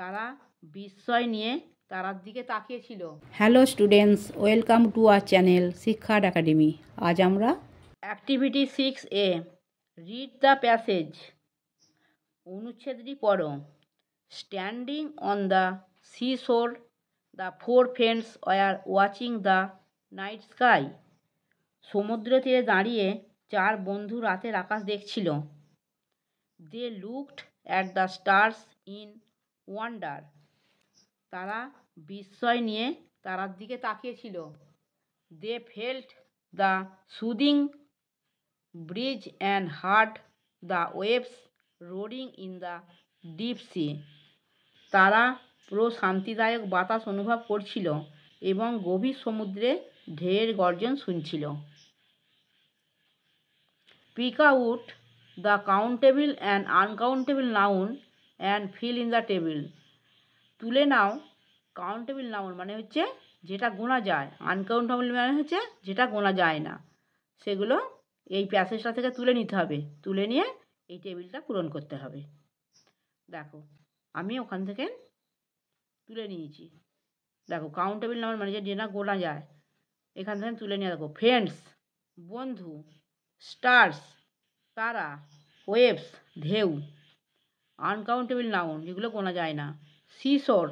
তারা বিস্ময় নিয়ে তারার দিকে তাকিয়েছিল। Hello students, welcome to our channel শিক্ষার একাডেমি। আজ আমরা activity 6A read the passage অনুচ্ছেদটি পড়ো। Standing on the seashore the four friends were watching the night sky. সমুদ্র তীরে দাঁড়িয়ে চার বন্ধু রাতের আকাশ দেখছিল। They looked at the stars in wonder. তারা বিস্ময় নিয়ে তারার দিকে তাকিয়েছিল। They felt the soothing breeze and heard the waves roaring in the deep sea. তারা পুরো শান্তিদায়ক বাতাস অনুভব করছিল এবং গভীর সমুদ্রে ঢেউয়ের গর্জন শুনছিল। Pick out the countable and uncountable noun and fill in the table. তুলে নাও কাউন্টেবল নাউন মানে হচ্ছে যেটা গোনা যায়, আনকাউন্টেবল মানে হচ্ছে যেটা গোনা যায় না। সেগুলো এই প্যাসেজটা থেকে তুলে নিতে হবে, তুলে নিয়ে এই টেবিলটা পূরণ করতে হবে। দেখো আমি ওখান থেকে তুলে নিয়েছি। দেখো কাউন্টেবল নাউন মানে যেটা গোনা যায়, এখান থেকে তুলে নিয়ে দেখো ফ্রেন্ডস বন্ধু, স্টার্স তারা, ওয়েভস ঢেউ, আনকাউন্টেবল নাউন যেগুলো গোনা যায় না, সিশোর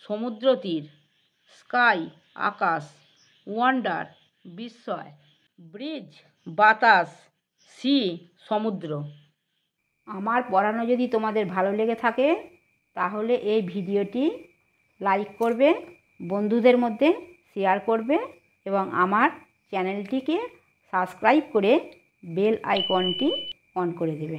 সমুদ্র তীর, স্কাই আকাশ, ওয়ান্ডার বিস্ময়, ব্রিজ বাতাস, সি সমুদ্র। আমার পড়ানো যদি তোমাদের ভালো লেগে থাকে তাহলে এই ভিডিওটি লাইক করবে, বন্ধুদের মধ্যে শেয়ার করবে এবং আমার চ্যানেলটিকে সাবস্ক্রাইব করে বেল আইকনটি অন করে দেবে।